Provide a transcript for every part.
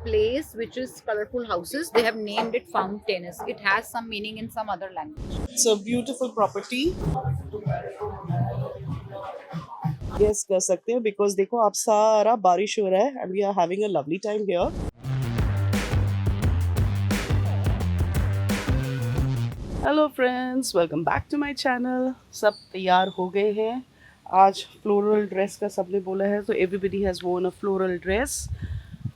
place which is colorful houses. They have named it Fountainous. It has some meaning in some other language. It's a beautiful property. Yes, कर सकते हैं because देखो आप सारा बारिश हो रहा है and we are having a lovely time here. Hello friends, welcome back to my channel. सब तैयार हो गए हैं. आज फ्लोरल ड्रेस का सबने बोला है तो everybody has worn a floral dress.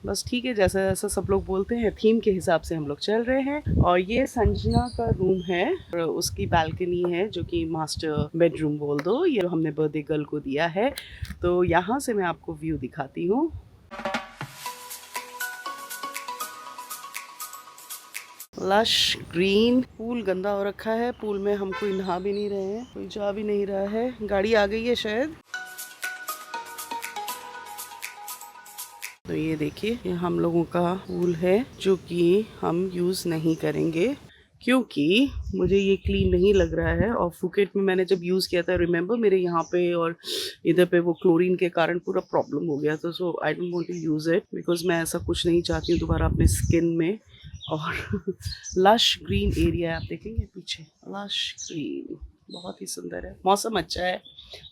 बस ठीक है, जैसा जैसा सब लोग बोलते हैं थीम के हिसाब से हम लोग चल रहे हैं. और ये संजना का रूम है और उसकी बालकनी है जो कि मास्टर बेडरूम बोल दो. ये हमने बर्थडे गर्ल को दिया है. तो यहाँ से मैं आपको व्यू दिखाती हूँ. Lush green. पूल गंदा हो रखा है. पूल में हम कोई नहा भी नहीं रहे हैं, कोई जा भी नहीं रहा है. गाड़ी आ गई है शायद. तो ये देखिए, ये हम लोगों का पूल है जो कि हम यूज़ नहीं करेंगे क्योंकि मुझे ये क्लीन नहीं लग रहा है. और फुकेट में मैंने जब यूज़ किया था, रिमेंबर, मेरे यहाँ पे और इधर पे वो क्लोरीन के कारण पूरा प्रॉब्लम हो गया था. So I don't want to use it because मैं ऐसा कुछ नहीं चाहती हूँ दोबारा अपने स्किन में. और लश ग्रीन एरिया आप देखेंगे पीछे, लश ग्रीन, बहुत ही सुंदर है. मौसम अच्छा है,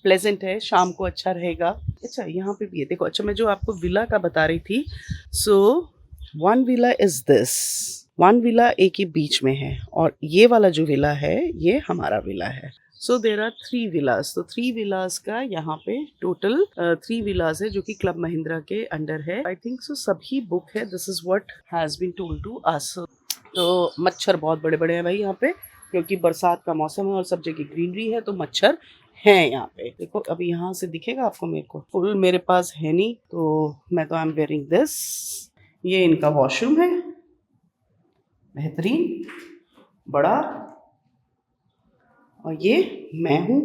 प्लेजेंट है, शाम को अच्छा रहेगा. अच्छा यहाँ पे भी है देखो. अच्छा मैं जो आपको विला का बता रही थी, so one villa is this. One villa एक ही बीच में है और ये वाला जो विला है ये हमारा विला है. सो देर आर 3 विलास. तो 3 विलास का यहाँ पे टोटल 3 विलास है जो कि क्लब महिंद्रा के अंडर है. आई थिंक सो सभी बुक है. This is what has been told to us. तो मच्छर बहुत बड़े बड़े हैं भाई यहाँ पे क्योंकि बरसात का मौसम है और सब जगह ग्रीनरी है तो मच्छर हैं यहाँ पे. देखो अभी यहाँ से दिखेगा आपको. मेरे को फुल मेरे पास है नहीं तो मैं तो आई एम वेयरिंग दिस. ये इनका वॉशरूम है, बेहतरीन बड़ा. और ये मैं हूँ.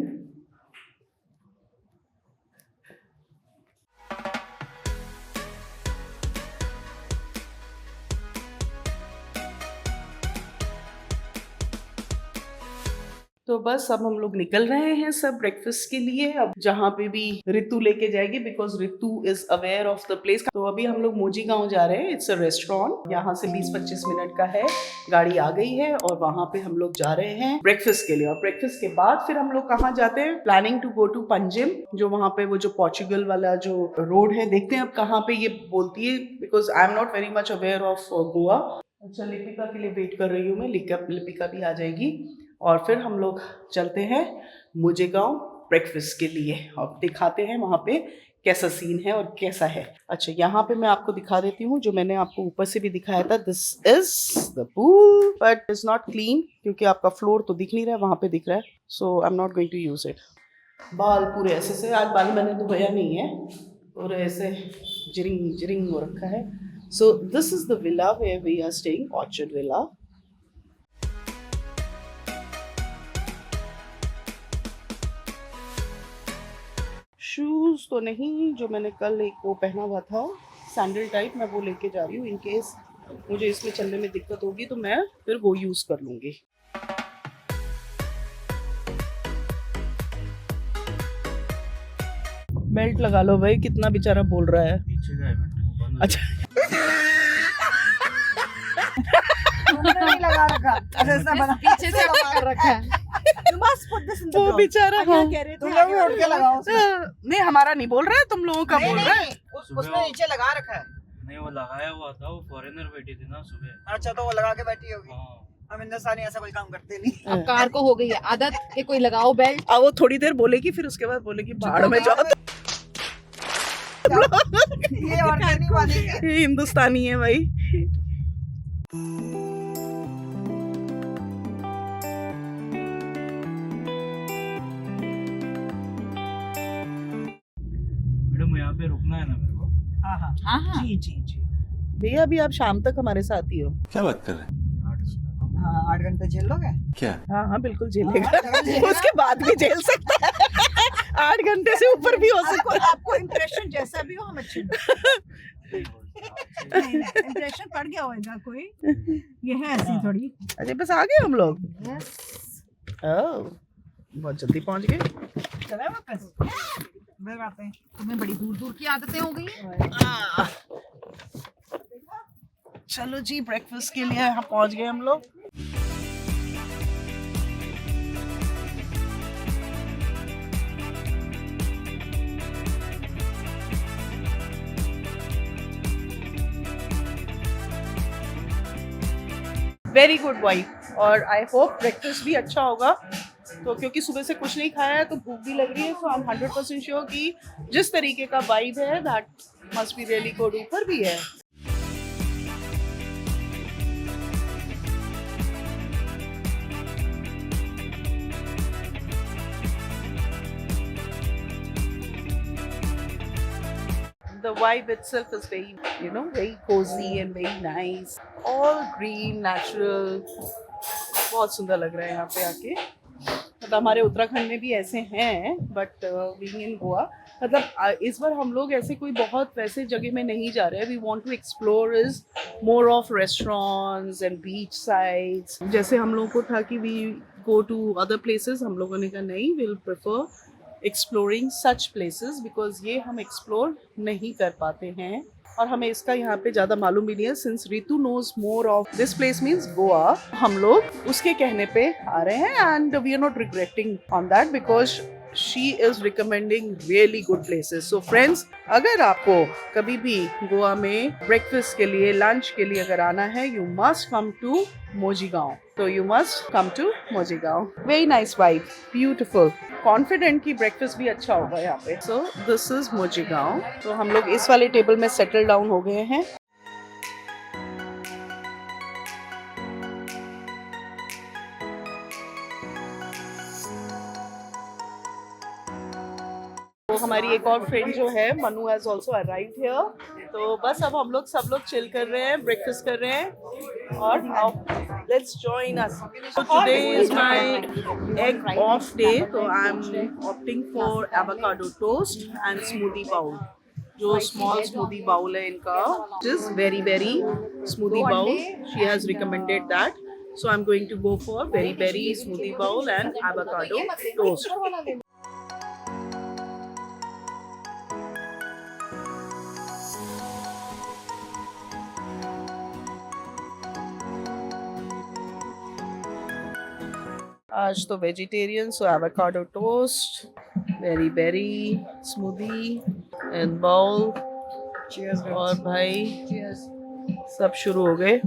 तो बस अब हम लोग निकल रहे हैं सब ब्रेकफास्ट के लिए. अब जहाँ पे भी ऋतु लेके जाएगी because Ritu is aware of the place. तो अभी हम लोग मोजी गांव जा रहे हैं. It's a restaurant. यहाँ से 20-25 मिनट का है. गाड़ी आ गई है और वहाँ पे हम लोग जा रहे हैं ब्रेकफास्ट के लिए. और ब्रेकफास्ट के बाद फिर हम लोग कहाँ जाते हैं, planning to go to Panjim, जो वहाँ पे वो जो पोर्चुगल वाला जो रोड है. देखते हैं अब कहाँ पे ये बोलती है because I am not very much aware of Goa. अच्छा लिपिका के लिए वेट कर रही हूँ मैं. लिपिका भी आ जाएगी और फिर हम लोग चलते हैं मुझे गाँव ब्रेकफास्ट के लिए और दिखाते हैं वहाँ पे कैसा सीन है और कैसा है. अच्छा यहाँ पे मैं आपको दिखा देती हूँ जो मैंने आपको ऊपर से भी दिखाया था. This is the pool but is not clean क्योंकि आपका फ्लोर तो दिख नहीं रहा है, वहाँ पे दिख रहा है. So I am not going to use it. बाल पूरे ऐसे से, आज बाल मैंने धोया नहीं है और ऐसे जिरिंग जिरिंग हो रखा है. So this is the villa where we are staying, orchard villa. Shoes तो नहीं, जो मैंने कल एक वो पहना हुआ था सैंडल टाइप, मैं वो लेके जा रही हूँ. इन केस मुझे इसमें चलने में दिक्कत होगी तो मैं फिर वो यूज़ कर लूँगी. बेल्ट लगा लो भाई, कितना बेचारा बोल रहा है. पीछे का है. अच्छा नहीं लगा रखा. पीछे से कर रखा है. वो बेचारा. हाँ कह रहे तुम लोग भी उठ के लगाओ. नहीं हमारा नहीं बोल रहा है, तुम लोगों का बोल रहा है. उसने नीचे लगा रखा है. नहीं वो लगाया हुआ था, वो फॉरेनर बैठी थी ना सुबह. अच्छा तो वो लगा के बैठी होगी. हाँ. हम हिंदुस्तानी ऐसा कोई काम करते नहीं. अब कार को हो गई है आदत कि कोई लगाओ बेल्ट. अब वो थोड़ी देर बोलेगी फिर उसके बाद बोलेगी भाड़ में जाओ. ये और नहीं मानेंगे. ये हिंदुस्तानी है भाई. मैडम यहाँ पे रुकना है ना मेरे को. हाँ हाँ हाँ हाँ. जी जी जी भैया, अभी आप शाम तक हमारे साथ ही हो. क्या बात कर रहे हैं? हाँ 8 घंटे झेल लोगे. क्या? हाँ हाँ बिल्कुल झेलेगा. उसके बाद भी झेल सकता है. 8 घंटे से ऊपर भी हो सकता है. आपको इम्प्रेशन जैसा भी हो हम अच्छे. इम्प्रेशन पड़ गया होगा कोई. ये है ऐसी थोड़ी. अरे बस आ गए हम लोग. बहुत जल्दी पहुंच गए. चले वापस. आते हैं. तुम्हें बड़ी दूर दूर की आदतें हो गई हैं. चलो जी, ब्रेकफास्ट के लिए यहाँ पहुँच गए हम लोग। वेरी गुड वाइब, और आई होप ब्रेकफास्ट भी अच्छा होगा। तो क्योंकि सुबह से कुछ नहीं खाया है तो भूख भी लग रही है, तो आई एम 100% श्योर कि जिस तरीके का वाइब है that must be really good. ऊपर भी है। The vibe itself is very, very cozy and very nice. All green, natural. बहुत सुंदर लग रहा है यहाँ पे आके। मतलब हमारे उत्तराखंड में भी ऐसे हैं, बट बीइंग इन गोवा, मतलब इस बार हम लोग ऐसे कोई बहुत वैसे जगह में नहीं जा रहे हैं। We want to explore is more of restaurants and beach sides. जैसे हम लोगों को था कि we go to other places, हम लोगों ने कहा नहीं, will prefer exploring such places because ये हम एक्सप्लोर नहीं कर पाते हैं और हमें इसका यहाँ पे ज़्यादा मालूम भी नहीं है। Since Ritu knows more of this place means Goa, हम लोग उसके कहने पे आ रहे हैं and we are not regretting on that because she is recommending really good places. So friends, अगर आपको कभी भी गोवा में ब्रेकफास्ट के लिए, लंच के लिए अगर आना है, you must come to Mojigaon. तो you must come to Mojigaon. Very nice vibe, beautiful, confident कि ब्रेकफास्ट भी अच्छा होगा यहाँ पे। So this is Mojigaon. तो हम लोग इस वाले टेबल में सेटल डाउन हो गए हैं। तो हमारी एक और फ्रेंड जो है Manu has also arrived here. तो बस अब हम लोग सब लोग चिल कर रहे हैं, ब्रेकफास्ट कर रहे हैं और let's join us. So today is my egg off day, so I'm opting for avocado toast and smoothie bowl. जो small smoothie bowl है इनका, which is very very smoothie bowl. She has recommended that, so I'm going to go for very smoothie bowl and avocado toast. आज तो vegetarian, so avocado toast, berry smoothie and bowl. और भाई सब शुरू हो गए।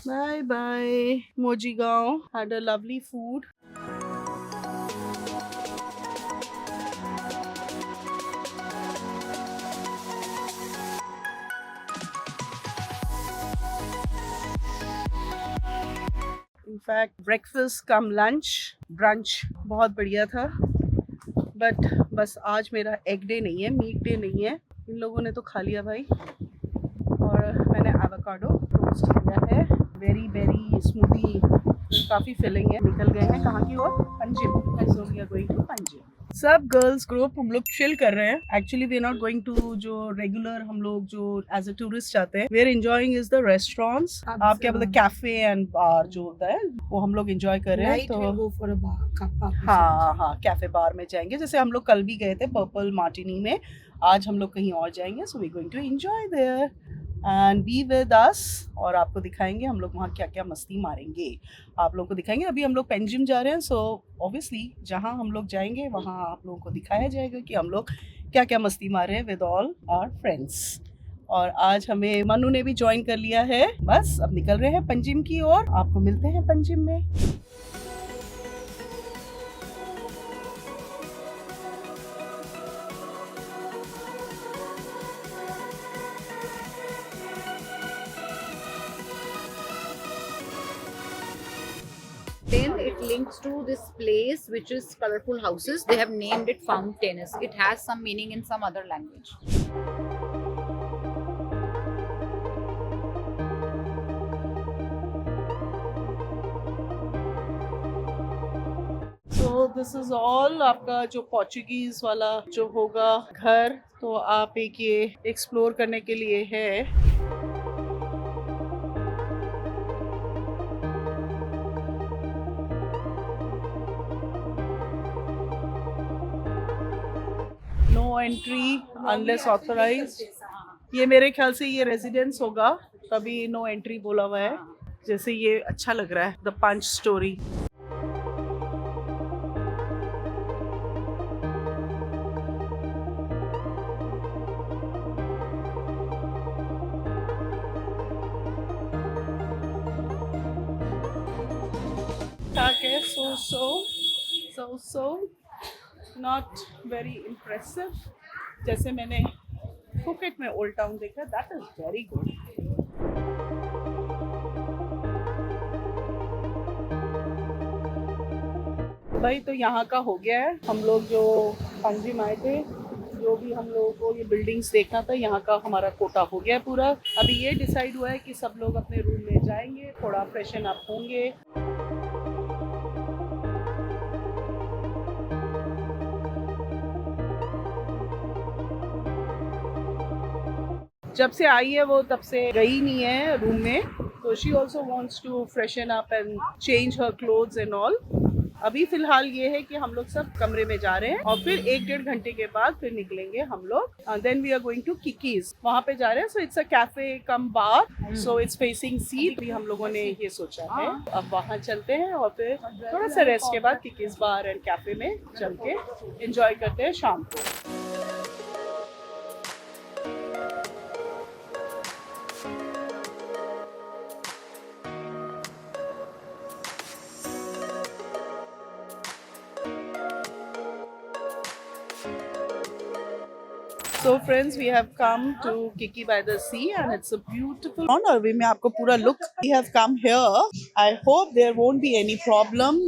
Bye bye, Mojigaon. Had a lovely food. In fact, breakfast come lunch, brunch बहुत बढ़िया था। बट बस आज मेरा एग डे नहीं है, मीट डे नहीं है। इन लोगों ने तो खा लिया भाई। और मैंने एवोकाडो टोस्ट लिया है। वेरी स्मूदी, काफ़ी फिलिंग है। निकल गए हैं कहाँ की ओर? Panjim. So we are going to Panjim. सब गर्ल्स ग्रुप हम लोग चिल कर रहे हैं। Actually we are not going to जो रेगुलर हम लोग जो एज अ टूरिस्ट जाते हैं। We are enjoying is the restaurants. आप क्या बोलते, कैफे एंड बार जो होता है वो हम लोग एंजॉय कर रहे हैं। तो हाँ, कैफे बार में जाएंगे। जैसे हम लोग कल भी गए थे पर्पल मार्टिनी में, आज हम लोग कहीं और जाएंगे। So we going to enjoy there and be with us. और आपको दिखाएंगे हम लोग वहाँ क्या क्या मस्ती मारेंगे, आप लोगों को दिखाएंगे। अभी हम लोग पेंजिम जा रहे हैं, सो ऑब्वियसली जहाँ हम लोग जाएंगे वहाँ आप लोगों को दिखाया जाएगा कि हम लोग क्या क्या मस्ती मारे हैं विद ऑल आवर फ्रेंड्स। और आज हमें मनु ने भी ज्वाइन कर लिया है। बस अब निकल रहे हैं पंजिम की ओर। आपको मिलते हैं पंजिम में। Then it links to this place which is colorful houses. They have named it Fountainous. It has some meaning in some other language. So this is all आपका जो पोर्चुगीज वाला जो होगा घर, तो आप एक ये एक्सप्लोर करने के लिए है। No entry unless authorized. ये मेरे ख्याल से ये रेजिडेंस होगा, तभी नो एंट्री बोला हुआ है। जैसे ये अच्छा लग रहा है, the punch story. Okay, so not very impressive. जैसे मैंने फुकेट में ओल्ड टाउन देखा, that is very good. भाई तो यहाँ का हो गया है। हम लोग जो पंजिम आए थे, जो भी हम लोगों को ये बिल्डिंग्स देखना था, यहाँ का हमारा कोटा हो गया है पूरा। अभी ये डिसाइड हुआ है कि सब लोग अपने रूम में जाएंगे, थोड़ा फ्रेशन अप होंगे। जब से आई है वो तब से गई नहीं है रूम में, तो she also wants to freshen up and change her clothes and all. अभी फिलहाल ये है कि हम लोग सब कमरे में जा रहे हैं और फिर 1-1.5 घंटे के बाद फिर निकलेंगे हम लोग। Then we are going to Kiki's, वहाँ पे जा रहे हैं। So it's a cafe cum bar, so it's facing sea. भी हम लोगों ने ये सोचा है अब वहाँ चलते हैं और फिर थोड़ा सा रेस्ट के बाद किकीज बार एंड कैफे में चल के एंजॉय करते हैं शाम को। So friends, we have come to Kiki by the Sea and it's a beautiful honor. मैं आपको पूरा look. We have come here. I hope there won't be any problem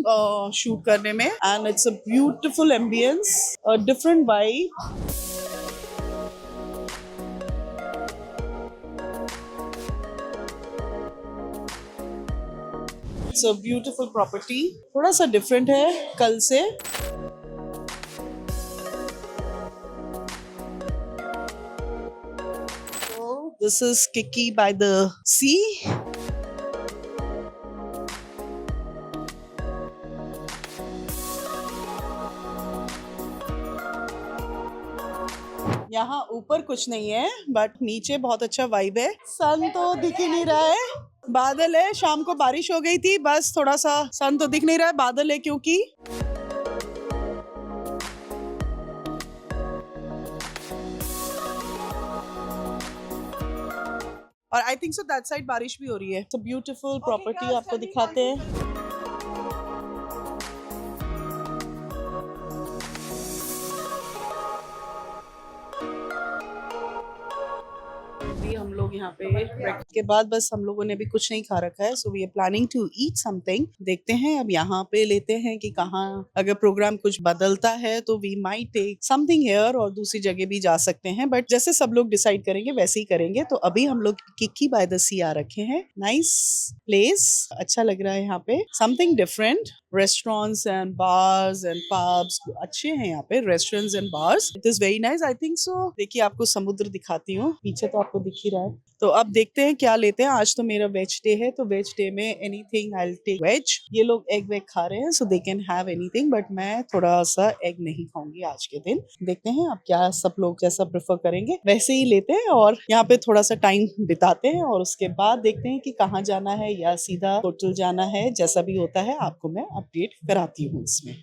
shoot करने में, and it's a beautiful ambience, a different vibe. It's a beautiful property. थोड़ा सा different है कल से। This is Kiki by the Sea. यहाँ ऊपर कुछ नहीं है, बट नीचे बहुत अच्छा वाइब है। सन तो दिख ही नहीं रहा है, बादल है। शाम को बारिश हो गई थी, बस थोड़ा सा सन तो दिख नहीं रहा है, बादल है क्योंकि। और I think so that side बारिश भी हो रही है। इट्स अ ब्यूटीफुल प्रॉपर्टी, आपको दिखाते हैं। हम लोग यहाँ पे ब्रेकफास्ट के बाद बस हम लोगों ने भी कुछ नहीं खा रखा है, so we are planning to eat something. देखते हैं अब यहाँ पे लेते हैं कि कहाँ, अगर प्रोग्राम कुछ बदलता है तो we might take something here और दूसरी जगह भी जा सकते हैं, बट जैसे सब लोग डिसाइड करेंगे वैसे ही करेंगे। तो अभी हम लोग किकी बाय द सी आ रखे हैं। नाइस प्लेस, अच्छा लग रहा है यहाँ पे, something different. Restaurants and bars and pubs अच्छे हैं यहाँ पे, restaurants and bars. It is very nice, I think so. देखिए आपको समुद्र दिखाती हूँ, पीछे तो आपको दिख ही रहा है। तो अब देखते हैं क्या लेते हैं। आज तो मेरा वेज डे है, तो वेज डे में anything I will take veg. ये लोग एग वेग खा रहे हैं, so they can have anything, but मैं थोड़ा सा एग नहीं खाऊंगी आज के दिन। देखते हैं अब क्या सब लोग जैसा प्रेफर करेंगे वैसे ही लेते हैं और यहाँ पे थोड़ा सा टाइम बिताते हैं और उसके बाद देखते हैं कि कहाँ जाना है या सीधा होटल जाना है। जैसा भी होता है आपको मैं अपडेट कराती हूँ इसमें।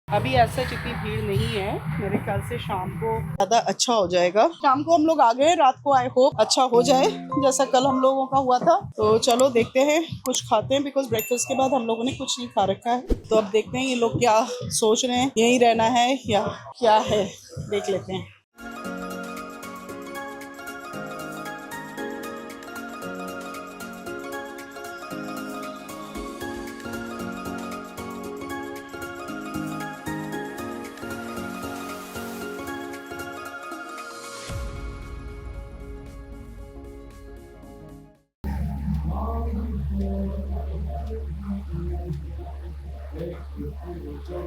अभी ऐसा इतनी भीड़ नहीं है, मेरे ख्याल से शाम को ज्यादा अच्छा हो जाएगा। शाम को हम लोग आ गए, रात को आई होप अच्छा हो जाए जैसा कल हम लोगों का हुआ था। तो चलो देखते हैं, कुछ खाते हैं, बिकॉज ब्रेकफास्ट के बाद हम लोगों ने कुछ नहीं खा रखा है। तो अब देखते हैं ये लोग क्या सोच रहे हैं, यहीं रहना है या क्या है, देख लेते हैं। The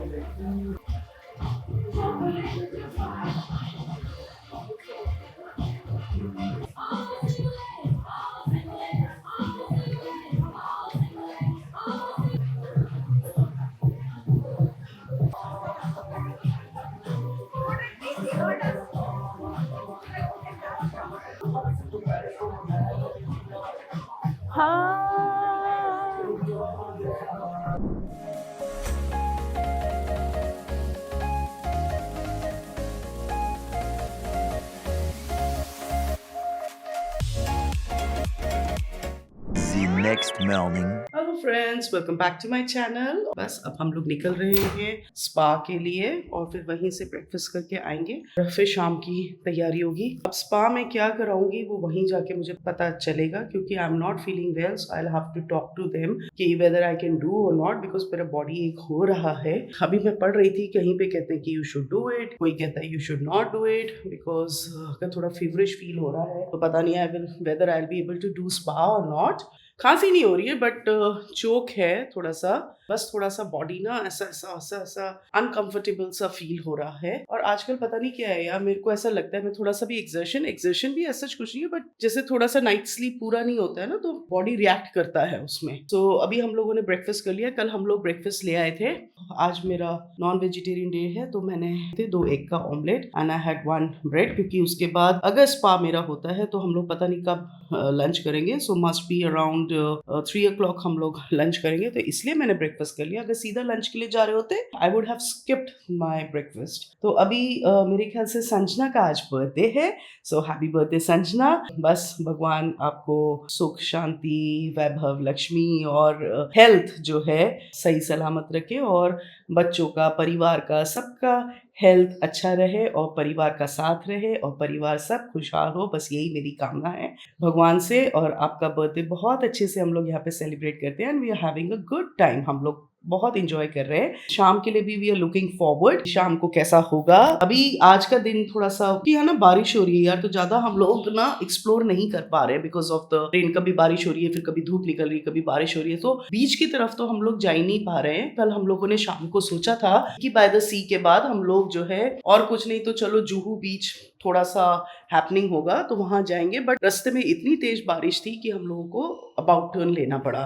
next morning. Hello friends, welcome back to my channel. बस अब हम लोग निकल रहे हैं स्पा के लिए और फिर वहीं से ब्रेकफास्ट करके आएंगे और फिर शाम की तैयारी होगी। अब स्पा में क्या कराऊंगी वो वहीं जाके मुझे पता चलेगा, क्योंकि I am not feeling well, so I will have to talk to them कि वेदर आई कैन डू और नॉट, बिकॉज मेरा बॉडी एक हो रहा है। अभी मैं पढ़ रही थी, कहीं पे कहते हैं कि यू शुड डू इट, कोई कहता है you should not do it, because अगर थोड़ा फीवरिश फील हो रहा है तो पता नहीं I will whether I will be able to do spa और नॉट। खांसी नहीं हो रही है बट चोक है थोड़ा सा, बस थोड़ा सा बॉडी ना ऐसा ऐसा ऐसा ऐसा अनकंफर्टेबल सा फील हो रहा है। और आजकल पता नहीं क्या है यार, मेरे को ऐसा लगता है मैं थोड़ा सा भी एक्सर्शन भी ऐसा कुछ नहीं है, बट जैसे थोड़ा सा नाइट स्लीप पूरा नहीं होता है ना, तो बॉडी रिएक्ट करता है उसमें। तो अभी हम लोगों ने ब्रेकफास्ट कर लिया। कल हम लोग ब्रेकफास्ट ले आए थे, आज मेरा नॉन वेजिटेरियन डे है, तो मैंने 2 एग का omelette and I had 1 bread, क्योंकि उसके बाद अगर स्पा मेरा होता है तो हम लोग पता नहीं कब लंच करेंगे। सो मस्ट बी अराउंड 3 o'clock हम लोग लंच करेंगे, तो इसलिए मैंने ब्रेकफास्ट कर लिया। अगर सीधा लंच के लिए जा रहे होते I would have skipped my breakfast. तो अभी मेरे ख्याल से संजना का आज बर्थडे है, सो हैप्पी बर्थडे संजना। बस भगवान आपको सुख शांति वैभव लक्ष्मी और हेल्थ जो है सही सलामत रखे, और बच्चों का परिवार का सबका हेल्थ अच्छा रहे और परिवार का साथ रहे और परिवार सब खुशहाल हो, बस यही मेरी कामना है भगवान से। और आपका बर्थडे बहुत अच्छे से हम लोग यहाँ पे सेलिब्रेट करते हैं and we are having a good time. हम लोग बहुत इंजॉय कर रहे हैं। शाम के लिए भी वी आर लुकिंग फॉरवर्ड, शाम को कैसा होगा। अभी आज का दिन थोड़ा सा कि है ना, बारिश हो रही है यार, तो ज्यादा हम लोग ना एक्सप्लोर नहीं कर पा रहे बिकॉज ऑफ द रेन। कभी बारिश हो रही है, फिर कभी धूप निकल रही है, कभी बारिश हो रही है, तो बीच की तरफ तो हम लोग जा ही नहीं पा रहे हैं। कल हम लोगों ने शाम को सोचा था कि बाय द सी के बाद हम लोग जो है, और कुछ नहीं तो चलो जुहू बीच थोड़ा सा हैपनिंग होगा तो वहां जाएंगे, बट रास्ते में इतनी तेज बारिश थी कि हम लोगों को अबाउट टर्न लेना पड़ा।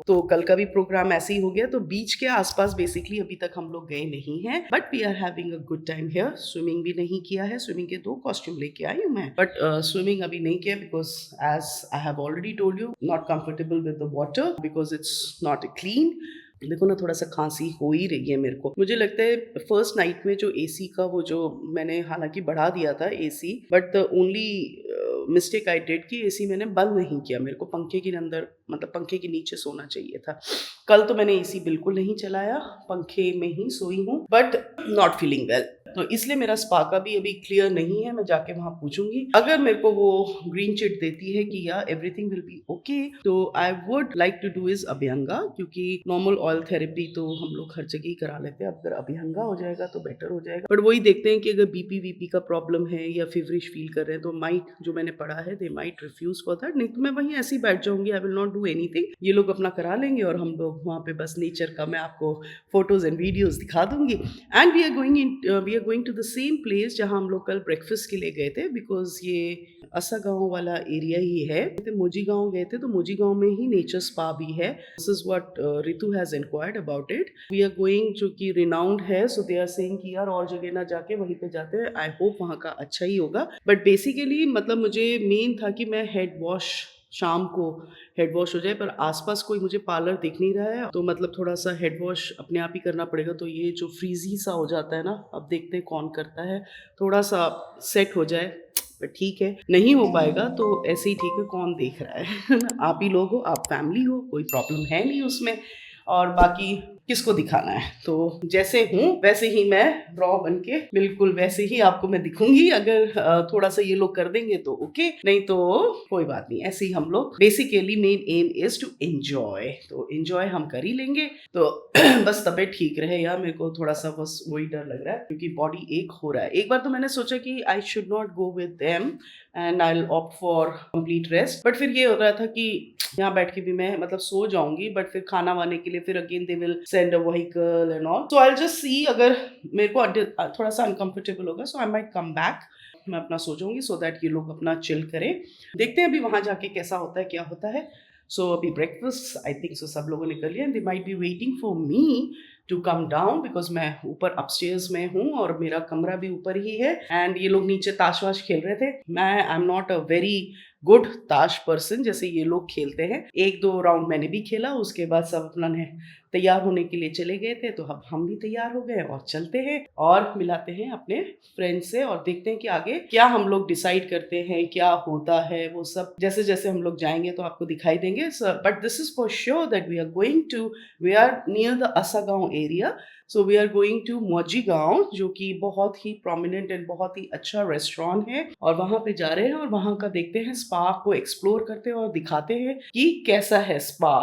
तो कल का भी प्रोग्राम ऐसे ही हो गया। तो बीच के आसपास बेसिकली अभी तक हम लोग गए नहीं हैं, but we are having a good time here. Swimming भी नहीं किया है, स्विमिंग के 2 कॉस्ट्यूम लेके आई हूँ मैं, बट स्विमिंग अभी नहीं किया because as I have already told you, not comfortable with the water because it's not clean. देखो ना, थोड़ा सा खांसी हो ही रही है मेरे को। मुझे लगता है फर्स्ट नाइट में जो एसी का वो जो मैंने हालांकि बढ़ा दिया था AC, but the only mistake I did कि एसी मैंने बंद नहीं किया। मेरे को पंखे के अंदर मतलब पंखे के नीचे सोना चाहिए था। कल तो मैंने एसी बिल्कुल नहीं चलाया, पंखे में ही सोई हूँ, बट नॉट फीलिंग वेल, तो इसलिए मेरा स्पा का भी अभी क्लियर नहीं है। मैं जाके वहां पूछूंगी, अगर मेरे को वो ग्रीन चिट देती है कि या एवरीथिंग विल बी ओके, तो I would like to do is abhyanga, क्योंकि नॉर्मल ऑयल थेरेपी तो हम लोग हर जगह ही करा लेते हैं। अगर अभ्यंगा हो जाएगा तो बेटर हो जाएगा, बट वही देखते हैं कि अगर बीपी वीपी का प्रॉब्लम है या फीवरिश फील कर रहे हैं तो माइट, जो मैंने पढ़ा है, they might refuse for that. नहीं तो मैं वहीं ऐसे ही बैठ जाऊंगी, I will not do anything. ये लोग अपना करा लेंगे और हम लोग वहाँ पे बस नेचर का मैं आपको फोटोज एंड वीडियोज दिखा दूंगी। And we are going to the same place जहाँ हम लोग कल ब्रेकफास्ट के लिए गए थे, बिकॉज ये असा गांव वाला एरिया ही है। मोजी गांव गए थे तो मोजी गांव में ही नेचर स्पा भी है। This is what Ritu has inquired about it. We are going, जो कि रिनाउंड है, सो दे आर सेइंग कि यार और जगह ना जाके वहीं पे जाते हैं। आई होप वहाँ का अच्छा ही होगा, बट बेसिकली मतलब मुझे मेन था कि मैं हेड वॉश, शाम को हेड वॉश हो जाए, पर आसपास कोई मुझे पार्लर दिख नहीं रहा है, तो मतलब थोड़ा सा हेड वॉश अपने आप ही करना पड़ेगा। तो ये जो फ्रीजी सा हो जाता है ना, अब देखते हैं कौन करता है, थोड़ा सा सेट हो जाए। पर ठीक है, नहीं हो पाएगा तो ऐसे ही ठीक है, कौन देख रहा है आप ही लोग हो, आप फैमिली हो, कोई प्रॉब्लम है नहीं उसमें। और बाकी किसको दिखाना है, तो जैसे हूँ वैसे ही मैं रॉ बन के बिल्कुल वैसे ही आपको मैं दिखूंगी। अगर थोड़ा सा ये लोग कर देंगे तो ओके, नहीं तो कोई बात नहीं। ऐसे ही हम लोग basically main aim is to enjoy, तो एंजॉय हम कर ही लेंगे। तो बस तबीयत ठीक रहे यार, मेरे को थोड़ा सा बस वही डर लग रहा है क्योंकि बॉडी एक हो रहा है। एक बार तो मैंने सोचा कि I should not go with them and I will opt for complete rest, but फिर ये हो रहा था कि यहाँ बैठ के भी मैं मतलब सो जाऊंगी, बट फिर खाना वाने के लिए फिर again they will send a vehicle and all. So I'll just see अगर मेरे को थोड़ा सा uncomfortable होगा, so I might come back. मैं अपना सो जाऊंगी so that ये लोग अपना chill करें. देखते हैं अभी वहाँ जाके कैसा होता है, क्या होता है. So अभी breakfast I think so सब लोगों ने कर लिया, and they might be waiting for me to come down because मैं ऊपर upstairs में हूँ और मेरा कमरा भी ऊपर ही है, and ये लोग नीचे ताश वाश खेल रहे थे. मैं I'm not a very good ताश पर्सन जैसे ये लोग खेलते हैं. 1-2 राउंड मैंने भी खेला, उसके बाद सब अपना तैयार होने के लिए चले गए थे, तो अब हम भी तैयार हो गए और चलते हैं और मिलाते हैं अपने फ्रेंड से और देखते हैं कि आगे क्या हम लोग डिसाइड करते हैं, क्या होता है. वो सब जैसे जैसे हम लोग जाएंगे तो आपको दिखाई देंगे. But this is for sure that we are near the Assagao area. So we are going to Mojigaon, जो कि बहुत ही प्रोमिनेंट एंड बहुत ही अच्छा रेस्टोरेंट है, और वहाँ पे जा रहे हैं और वहाँ का देखते हैं, स्पा को एक्सप्लोर करते हैं और दिखाते हैं कि कैसा है स्पा.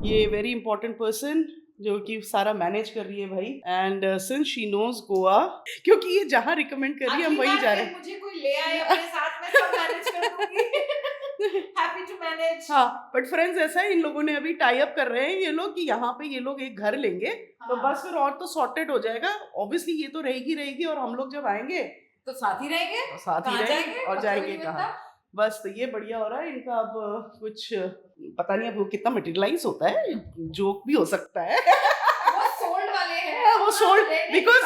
ये वेरी इंपॉर्टेंट पर्सन जो कि सारा मैनेज कर रही है भाई, and since she knows Goa, क्योंकि ये जहाँ रिकमेंड कर रही है हम वहीं जा रहे हैं. मुझे कोई ले आए अपने साथ में, सब मैनेज कर दूंगी. Happy to manage. हाँ, बट फ्रेंड्स ऐसा है, इन लोगों ने अभी टाई अप कर रहे हैं ये लोग कि यहाँ पे ये लोग एक घर लेंगे, तो बस फिर और तो सॉर्टेड हो जाएगा. ऑब्वियसली ये तो रहेगी और हम लोग जब आएंगे तो साथ ही रहेंगे, तो साथ ही रहेंगे और जाएंगे कहाँ. बस तो ये बढ़िया हो रहा है इनका. अब कुछ पता नहीं अब वो कितना मटेरियलाइज होता है, जोक भी हो सकता है. वो सोल्ड वाले हैं, वो सोल्ड बिकॉज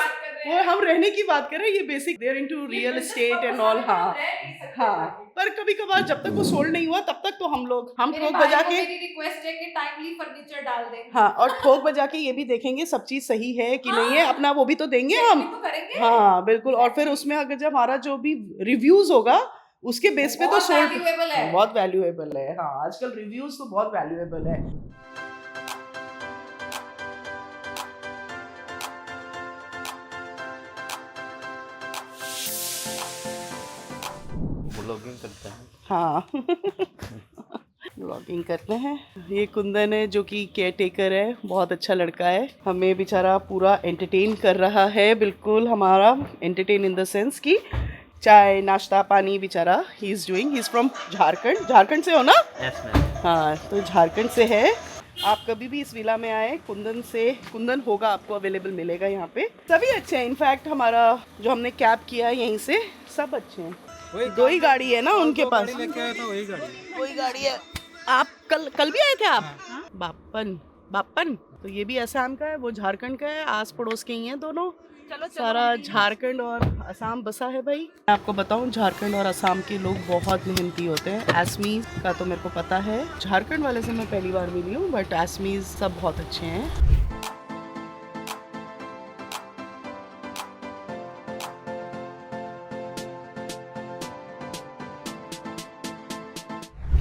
वो हम रहने की बात कर रहे हैं, ये basic they're into real estate and all. हाँ, पर कभी कभार जब तक वो सोल्ड नहीं हुआ तब तक तो हम ठोक बजा के, मेरी रिक्वेस्ट है कि टाइमली फर्नीचर डाल दें. हाँ, और ठोक बजा के ये भी देखेंगे सब चीज सही है कि नहीं है, अपना वो भी तो देंगे हम. तो करेंगे. हाँ बिल्कुल. और फिर उसमें अगर जब हमारा जो भी रिव्यूज होगा उसके बेस पे तो सोल्ड बहुत वैल्यूएबल है. हाँ, आजकल रिव्यूज तो बहुत वैल्यूएबल है. ब्लॉगिंग करते हैं. हाँ ब्लॉगिंग करते हैं. ये कुंदन है जो कि केयर टेकर है, बहुत अच्छा लड़का है. हमें बेचारा पूरा एंटरटेन कर रहा है, बिल्कुल हमारा एंटरटेन इन द सेंस कि चाय नाश्ता पानी बेचारा he is doing. He is from Jharkhand से हो ना? Yes ma'am. हाँ, तो झारखंड से है. आप कभी भी इस विला में आए, कुंदन होगा, आपको अवेलेबल मिलेगा यहाँ पे. सभी अच्छे हैं. इनफैक्ट हमारा जो हमने कैब किया है यहीं से, सब अच्छे हैं. 2 ही गाड़ी है ना उनके पास. वही गाड़ी है. आप कल भी आए थे आप? बापन. तो ये भी असम का है, वो झारखंड का है. आस पड़ोस के ही हैं दोनों. सारा झारखंड और असम बसा है भाई. मैं आपको बताऊं, झारखंड और असम के लोग बहुत मेहनती होते हैं. एसमीज का तो मेरे को पता है, झारखंड वाले से मैं पहली बार मिली हूँ, बट एसमीज सब बहुत अच्छे हैं.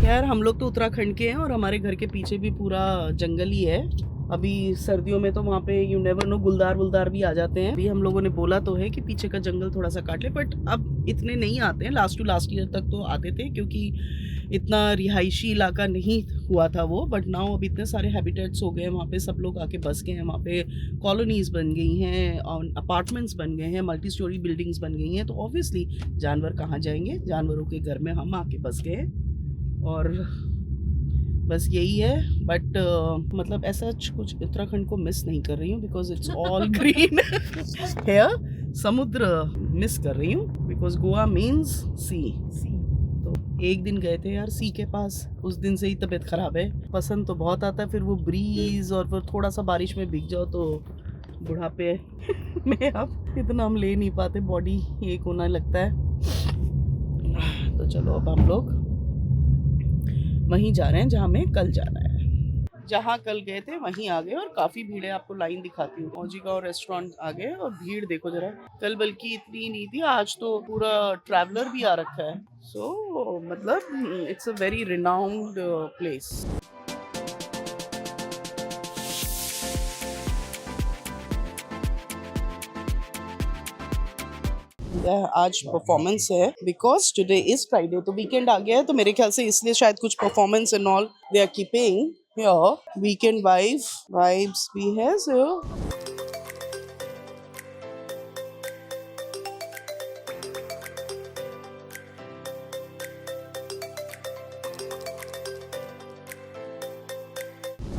यार हम लोग तो उत्तराखंड के हैं और हमारे घर के पीछे भी पूरा जंगल ही है. अभी सर्दियों में तो वहाँ पे यू नेवर नो गुलदार भी आ जाते हैं. अभी हम लोगों ने बोला तो है कि पीछे का जंगल थोड़ा सा काट ले, बट अब इतने नहीं आते हैं. लास्ट ईयर तक तो आते थे क्योंकि इतना रिहायशी इलाका नहीं हुआ था वो. बट नाउ अब इतने सारे हैबिटेट्स हो गए हैं वहाँ पे, सब लोग आके बस गए हैं. वहाँ पे कॉलोनीज बन गई हैं, अपार्टमेंट्स बन गए हैं, मल्टी स्टोरी बिल्डिंग्स बन गई हैं. तो ऑब्वियसली जानवर कहाँ जाएंगे, जानवरों के घर में हम आके बस गए और बस यही है. बट मतलब ऐसा कुछ उत्तराखंड को मिस नहीं कर रही हूँ because it's all green here. समुद्र मिस कर रही हूँ बिकॉज गोवा मीन्स सी. तो एक दिन गए थे यार सी के पास, उस दिन से ही तबीयत खराब है. पसंद तो बहुत आता है, फिर वो ब्रीज और फिर थोड़ा सा बारिश में भीग जाओ तो बुढ़ापे में अब इतना हम ले नहीं पाते, बॉडी एक होना लगता है. तो चलो अब हम लोग वहीं जा रहे हैं जहाँ हमें कल जाना है. जहाँ कल गए थे वहीं आ गए और काफ़ी भीड़ है. आपको लाइन दिखाती हूँ. मोजीगांव रेस्टोरेंट आ गए और भीड़ देखो जरा. कल बल्कि इतनी नहीं थी, आज तो पूरा ट्रैवलर भी आ रखा है. सो मतलब it's a very renowned place. आज परफॉर्मेंस है बिकॉज टुडे इज फ्राइडे, तो वीकेंड आ गया है. तो मेरे ख्याल से इसलिए शायद कुछ performance and all they are keeping here. Weekend vibes भी है. सो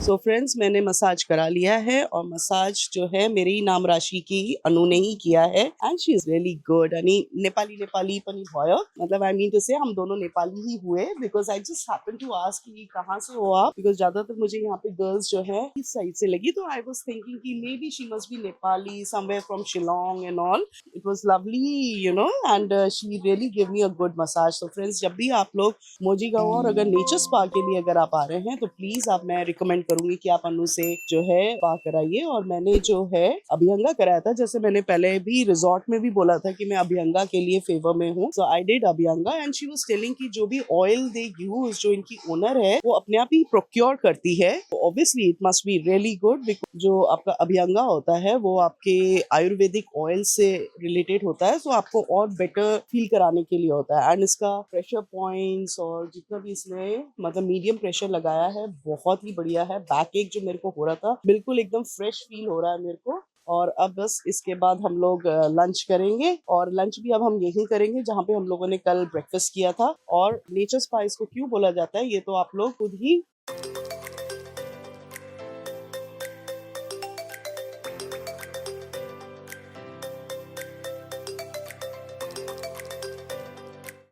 सो फ्रेंड्स, मैंने मसाज करा लिया है और मसाज जो है मेरे ही नाम राशि की अनु ने ही किया है and she is really good. यानी नेपाली पनी भयो, मतलब आई मीन टू से हम दोनों नेपाली ही हुए, because I just happen to ask कि कहाँ से हो आप, बिकॉज ज्यादातर मुझे यहाँ पे गर्ल्स जो है इस साइड से लगी, तो आई वाज थिंकिंग कि may be she must be Nepali, somewhere from Shillong and all. It was lovely you know and she really give me a good massage. So friends, जब भी आप लोग मोजी गाँव और अगर नेचर स्पा के लिए अगर आप आ रहे हैं तो प्लीज आप, मैं रिकमेंड करूंगी कि आप अनु से जो है स्पा कराइए। और मैंने जो है अभ्यंगा कराया था, जैसे मैंने पहले भी रिजॉर्ट में भी बोला था कि मैं अभ्यंगा के लिए फेवर में हूँ। So I did abhyanga and she was telling कि जो भी ऑयल दे यूज, जो इनकी ओनर है वो अपने आप ही प्रोक्योर करती है, obviously it must be really good. जो आपका अभ्यंगा होता है वो आपके आयुर्वेदिक ऑयल से रिलेटेड होता है, सो आपको और बेटर फील कराने के लिए होता है। एंड इसका प्रेशर पॉइंट्स और जितना भी इसने मतलब मीडियम प्रेशर लगाया है बहुत ही बढ़िया है। बैक एक जो मेरे को हो रहा था बिल्कुल एकदम फ्रेश फील हो रहा है मेरे को। और अब बस इसके बाद हम लोग लंच करेंगे, और लंच भी अब हम यहीं करेंगे जहाँ पे हम लोगों ने कल ब्रेकफास्ट किया था। और नेचर स्पाइस को क्यों बोला जाता है ये तो आप लोग खुद ही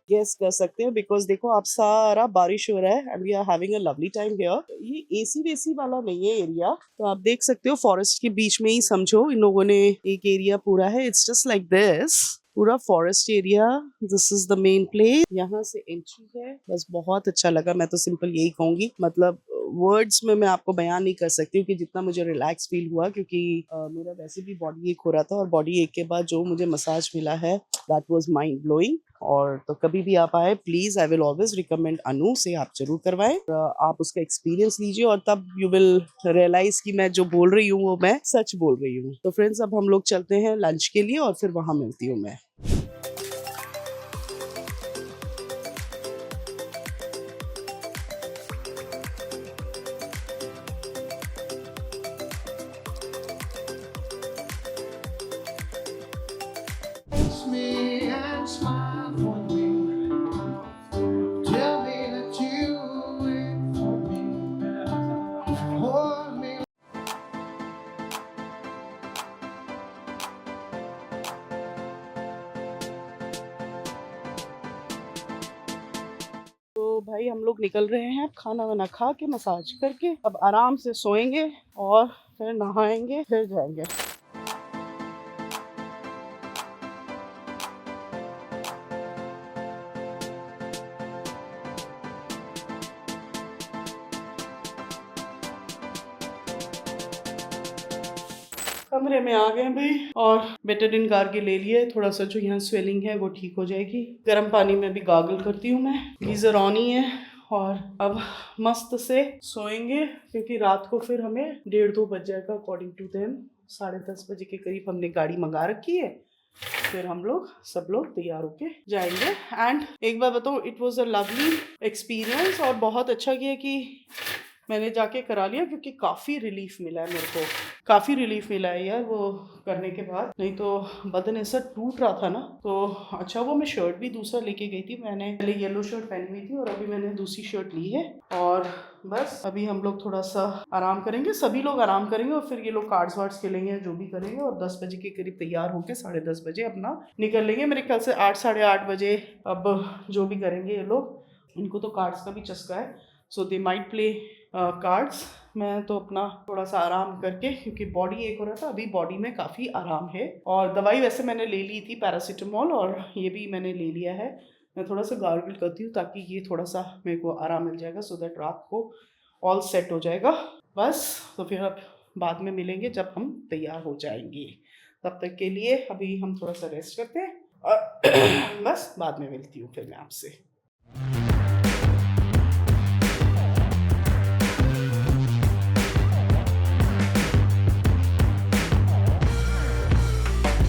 गेस कर सकते हैं, बिकॉज देखो आप सारा बारिश हो रहा है and we are having a lovely time here. ये एसी वेसी वाला नहीं है एरिया, तो आप देख सकते हो फॉरेस्ट के बीच में ही समझो इन लोगों ने एक एरिया पूरा है। इट्स जस्ट लाइक दिस, पूरा forest area. This is the main place, यहाँ से एंट्री है। बस बहुत अच्छा लगा, मैं तो सिंपल यही कहूंगी, मतलब वर्ड्स में मैं आपको बयान नहीं कर सकती हूँ कि जितना मुझे रिलैक्स फील हुआ, क्योंकि मेरा वैसे भी बॉडी एक हो रहा था और बॉडी एक के बाद जो मुझे मसाज मिला है दैट वाज माइंड ब्लोइंग। और तो कभी भी आप आए please, I will always recommend Anu से आप जरूर करवाएं। आप उसका एक्सपीरियंस लीजिए और तब यू विल रियलाइज कि मैं जो बोल रही हूँ वो मैं सच बोल रही हूँ। तो फ्रेंड्स, अब हम लोग चलते हैं लंच के लिए और फिर वहां मिलती हूँ मैं। Me and smile for me. Tell me that you wait for me. Hold me. तो भाई हम लोग निकल रहे हैं खाना वाना खा के, मसाज करके अब आराम से सोएंगे और फिर नहाएंगे, फिर जाएंगे। कमरे में आ गए भाई और बेटाडिन गार्गी ले लिए, थोड़ा सा जो यहाँ स्वेलिंग है वो ठीक हो जाएगी। गर्म पानी में भी गार्गल करती हूँ मैं, गीजर ऑन ही है। और अब मस्त से सोएंगे, क्योंकि रात को फिर हमें 1:30-2 बज जाएगा अकॉर्डिंग टू देम। 10:30 बजे के करीब हमने गाड़ी मंगा रखी है, फिर हम लोग सब लोग तैयार होके जाएंगे। एंड एक बार बताऊँ, it was a lovely experience और बहुत अच्छा किया कि मैंने जाके करा लिया, क्योंकि काफ़ी रिलीफ मिला है मेरे को, काफ़ी रिलीफ मिला है यार वो करने के बाद। नहीं तो बदन ऐसा टूट रहा था ना। तो अच्छा वो मैं शर्ट भी दूसरा लेके गई थी, मैंने पहले येलो शर्ट पहनी हुई थी और अभी मैंने दूसरी शर्ट ली है। और बस अभी हम लोग थोड़ा सा आराम करेंगे, सभी लोग आराम करेंगे और फिर ये लोग कार्ड्स वार्ड्स खेलेंगे जो भी करेंगे, और 10 बजे के करीब तैयार होकर 10:30 बजे अपना निकल लेंगे। मेरे ख्याल से 8 साढ़े 8 बजे अब जो भी करेंगे ये लोग, इनको तो कार्ड्स का भी चस्का है, सो दे माइट प्ले कार्ड्स। मैं तो अपना थोड़ा सा आराम करके, क्योंकि बॉडी एक हो रहा था, अभी बॉडी में काफ़ी आराम है। और दवाई वैसे मैंने ले ली थी पैरासीटामोल, और ये भी मैंने ले लिया है। मैं थोड़ा सा गार्गल करती हूँ ताकि ये थोड़ा सा मेरे को आराम मिल जाएगा, सो दैट रात को ऑल सेट हो जाएगा। बस तो फिर अब बाद में मिलेंगे जब हम तैयार हो जाएंगे। तब तक के लिए अभी हम थोड़ा सा रेस्ट करते हैं और बस बाद में मिलती हूँ फिर मैं आपसे।